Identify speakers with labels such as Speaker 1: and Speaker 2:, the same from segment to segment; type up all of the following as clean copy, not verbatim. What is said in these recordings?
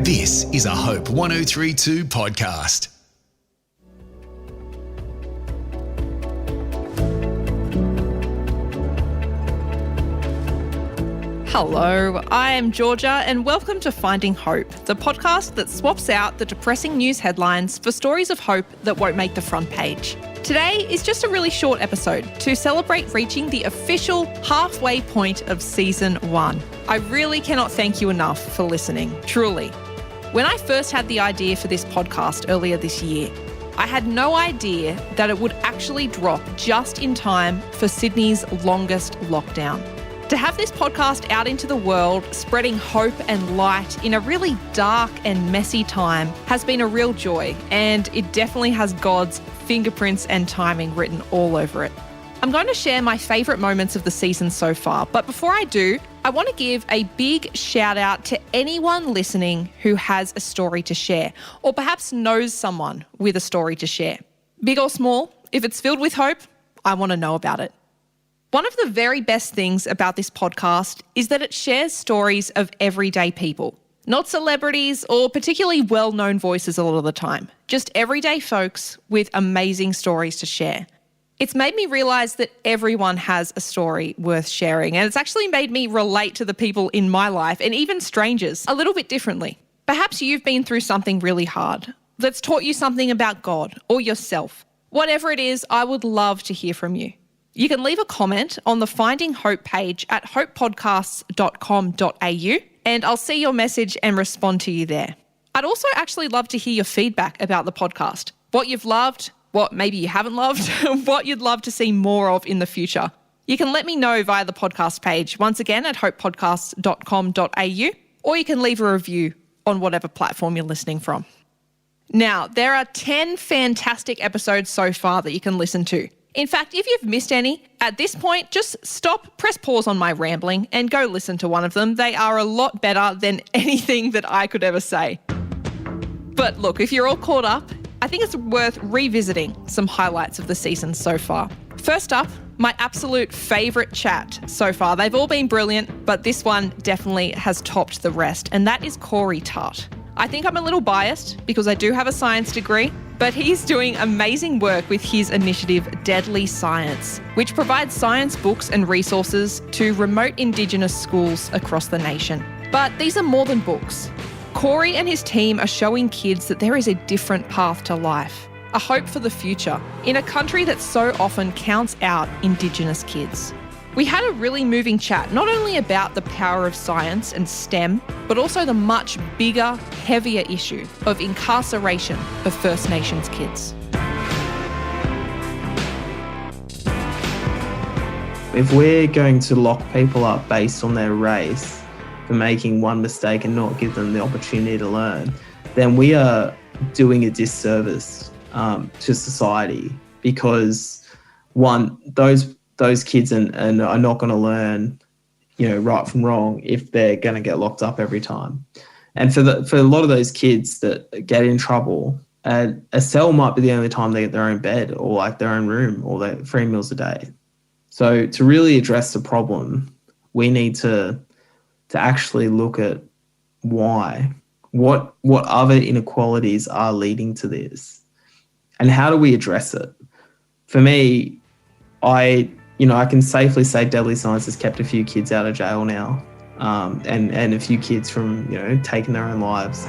Speaker 1: This is a Hope 1032 podcast.
Speaker 2: Hello, I am Georgia and welcome to Finding Hope, the podcast that swaps out the depressing news headlines for stories of hope that won't make the front page. Today is just a really short episode to celebrate reaching the official halfway point of Season 1. I really cannot thank you enough for listening, truly. When I first had the idea for this podcast earlier this year, I had no idea that it would actually drop just in time for Sydney's longest lockdown. To have this podcast out into the world, spreading hope and light in a really dark and messy time has been a real joy, and it definitely has God's fingerprints and timing written all over it. I'm going to share my favourite moments of the season so far, but before I do, I want to give a big shout out to anyone listening who has a story to share, or perhaps knows someone with a story to share. Big or small, if it's filled with hope, I want to know about it. One of the very best things about this podcast is that it shares stories of everyday people, not celebrities or particularly well-known voices a lot of the time, just everyday folks with amazing stories to share. It's made me realise that everyone has a story worth sharing, and it's actually made me relate to the people in my life and even strangers a little bit differently. Perhaps you've been through something really hard that's taught you something about God or yourself. Whatever it is, I would love to hear from you. You can leave a comment on the Finding Hope page at hopepodcasts.com.au and I'll see your message and respond to you there. I'd also actually love to hear your feedback about the podcast, what you've loved, what maybe you haven't loved, what you'd love to see more of in the future. You can let me know via the podcast page, once again at hopepodcasts.com.au, or you can leave a review on whatever platform you're listening from. Now, there are 10 fantastic episodes so far that you can listen to. In fact, if you've missed any, at this point, just stop, press pause on my rambling and go listen to one of them. They are a lot better than anything that I could ever say. But look, if you're all caught up, I think it's worth revisiting some highlights of the season so far. First up, my absolute favourite chat so far. They've all been brilliant, but this one definitely has topped the rest, and that is Corey Tutt. I think I'm a little biased because I do have a science degree, but he's doing amazing work with his initiative Deadly Science, which provides science books and resources to remote Indigenous schools across the nation. But these are more than books. Corey and his team are showing kids that there is a different path to life, a hope for the future, in a country that so often counts out Indigenous kids. We had a really moving chat, not only about the power of science and STEM, but also the much bigger, heavier issue of incarceration of First Nations kids.
Speaker 3: If we're going to lock people up based on their race for making one mistake and not give them the opportunity to learn, then we are doing a disservice to society, because one, those kids are not going to learn, right from wrong if they're going to get locked up every time. And for a lot of those kids that get in trouble, a cell might be the only time they get their own bed or like their own room or their 3 meals a day. So to really address the problem, we need to actually look at why, what other inequalities are leading to this, and how do we address it? For me, I can safely say Deadly Science has kept a few kids out of jail now, and a few kids from, taking their own lives.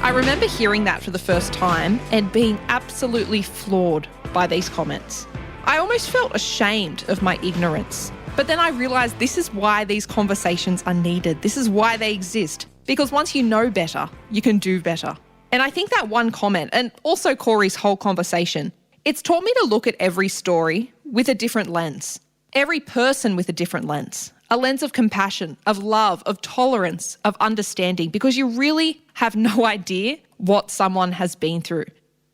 Speaker 2: I remember hearing that for the first time and being absolutely floored by these comments. I almost felt ashamed of my ignorance. But then I realised this is why these conversations are needed. This is why they exist. Because once you know better, you can do better. And I think that one comment, and also Corey's whole conversation, it's taught me to look at every story with a different lens. Every person with a different lens. A lens of compassion, of love, of tolerance, of understanding, because you really have no idea what someone has been through.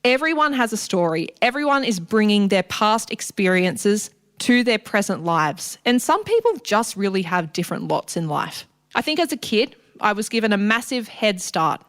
Speaker 2: Everyone has a story. Everyone is bringing their past experiences to their present lives. And some people just really have different lots in life. I think as a kid, I was given a massive head start.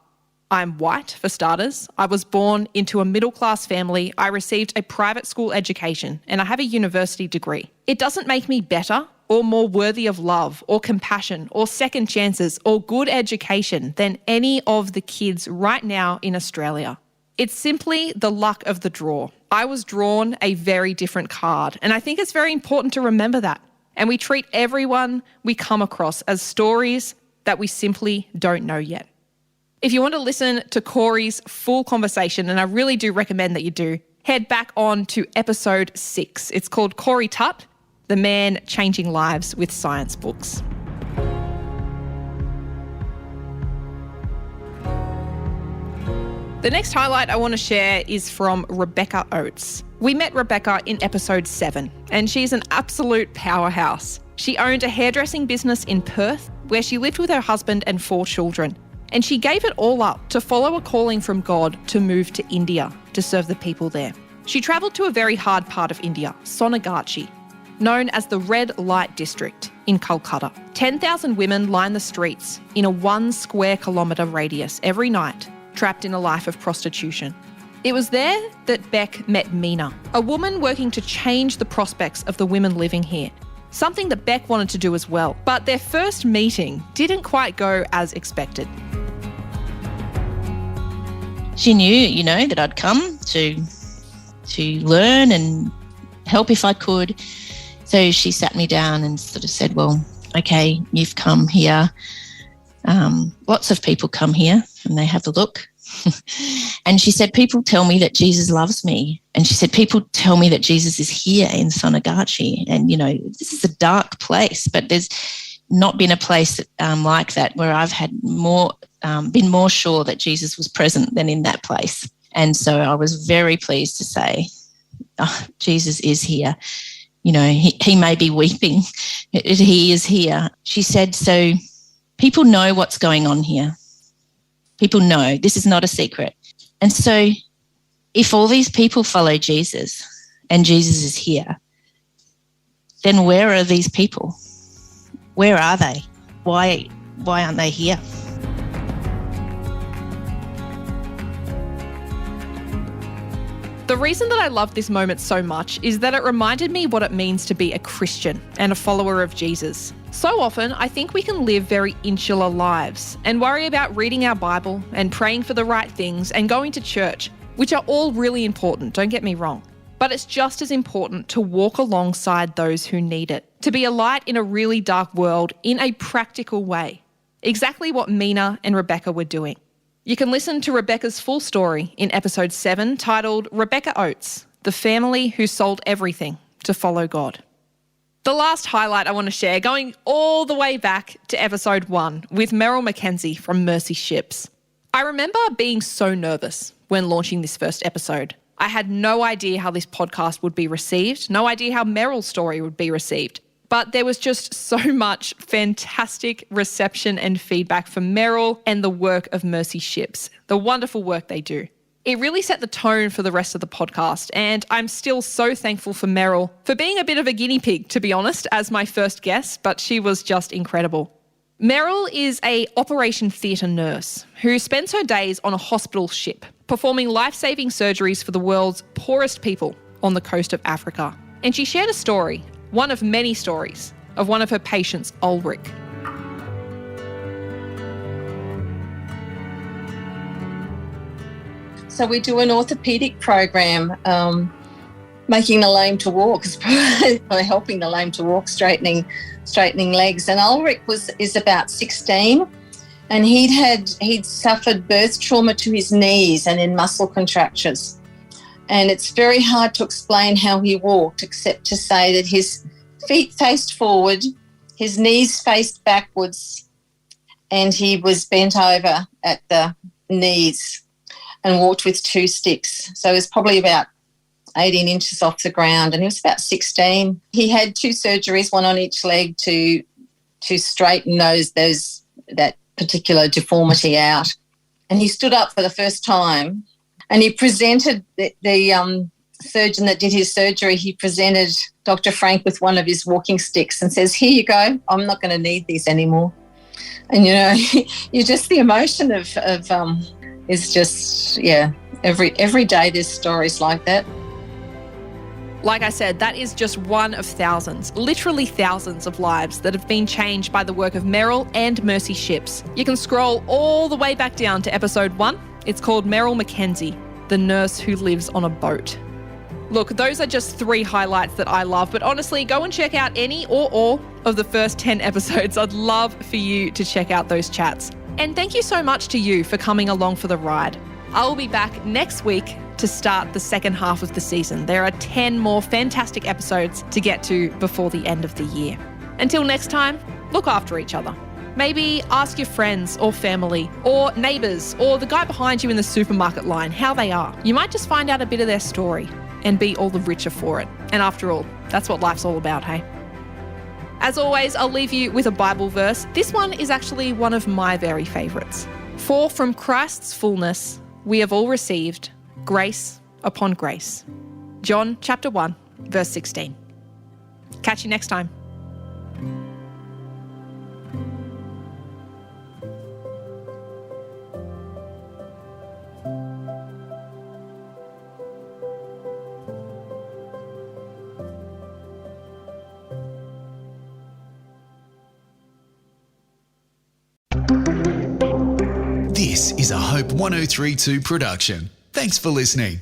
Speaker 2: I'm white, for starters. I was born into a middle-class family. I received a private school education and I have a university degree. It doesn't make me better or more worthy of love or compassion or second chances or good education than any of the kids right now in Australia. It's simply the luck of the draw. I was drawn a very different card, and I think it's very important to remember that. And we treat everyone we come across as stories that we simply don't know yet. If you want to listen to Corey's full conversation, and I really do recommend that you do, head back on to episode 6. It's called Corey Tutt, the man changing lives with science books. The next highlight I want to share is from Rebecca Oates. We met Rebecca in episode 7, and she's an absolute powerhouse. She owned a hairdressing business in Perth, where she lived with her husband and 4 children. And she gave it all up to follow a calling from God to move to India to serve the people there. She travelled to a very hard part of India, Sonagachi, known as the Red Light District in Calcutta. 10,000 women line the streets in a 1 square kilometre radius every night, trapped in a life of prostitution. It was there that Beck met Mina, a woman working to change the prospects of the women living here, something that Beck wanted to do as well. But their first meeting didn't quite go as expected.
Speaker 4: She knew, that I'd come to learn and help if I could. So she sat me down and sort of said, well, okay, you've come here. Lots of people come here and they have a look. And she said, people tell me that Jesus loves me. And she said, people tell me that Jesus is here in Sonagachi. And, this is a dark place, but there's not been a place like that where I've had been more sure that Jesus was present than in that place. And so I was very pleased to say, Jesus is here. He may be weeping. He is here. She said, so people know what's going on here. People know this is not a secret. And so if all these people follow Jesus and Jesus is here, then where are these people? Where are they? Why aren't they here?
Speaker 2: The reason that I love this moment so much is that it reminded me what it means to be a Christian and a follower of Jesus. So often, I think we can live very insular lives and worry about reading our Bible and praying for the right things and going to church, which are all really important, don't get me wrong. But it's just as important to walk alongside those who need it, to be a light in a really dark world in a practical way. Exactly what Mina and Rebecca were doing. You can listen to Rebecca's full story in episode 7, titled Rebecca Oates, the family who sold everything to follow God. The last highlight I want to share, going all the way back to episode 1 with Meryl McKenzie from Mercy Ships. I remember being so nervous when launching this first episode. I had no idea how this podcast would be received, no idea how Meryl's story would be received. But there was just so much fantastic reception and feedback from Meryl and the work of Mercy Ships, the wonderful work they do. It really set the tone for the rest of the podcast, and I'm still so thankful for Meryl for being a bit of a guinea pig, to be honest, as my first guest, but she was just incredible. Meryl is a Operation Theatre nurse who spends her days on a hospital ship, performing life-saving surgeries for the world's poorest people on the coast of Africa. And she shared a story, one of many stories, of one of her patients, Ulrich.
Speaker 5: So we do an orthopaedic program, making the lame to walk, or helping the lame to walk, straightening legs. And Ulrich is about 16, and he'd suffered birth trauma to his knees and in muscle contractures. And it's very hard to explain how he walked, except to say that his feet faced forward, his knees faced backwards, and he was bent over at the knees and walked with 2 sticks. So he was probably about 18 inches off the ground, and he was about 16. He had 2 surgeries, one on each leg, to straighten that particular deformity out. And he stood up for the first time, and he presented the surgeon that did his surgery. He presented Dr. Frank with one of his walking sticks and says, "Here you go. I'm not going to need these anymore." And you just, the emotion of is just, every day there's stories like that.
Speaker 2: Like I said, that is just one of thousands, literally thousands of lives that have been changed by the work of Meryl and Mercy Ships. You can scroll all the way back down to episode 1. It's called Meryl Mackenzie, the nurse who lives on a boat. Look, those are just 3 highlights that I love, but honestly, go and check out any or all of the first 10 episodes. I'd love for you to check out those chats. And thank you so much to you for coming along for the ride. I'll be back next week to start the second half of the season. There are 10 more fantastic episodes to get to before the end of the year. Until next time, look after each other. Maybe ask your friends or family or neighbours or the guy behind you in the supermarket line how they are. You might just find out a bit of their story and be all the richer for it. And after all, that's what life's all about, hey? As always, I'll leave you with a Bible verse. This one is actually one of my very favourites. For from Christ's fullness we have all received grace upon grace. John chapter 1, verse 16. Catch you next time.
Speaker 1: This is a Hope 1032 production. Thanks for listening.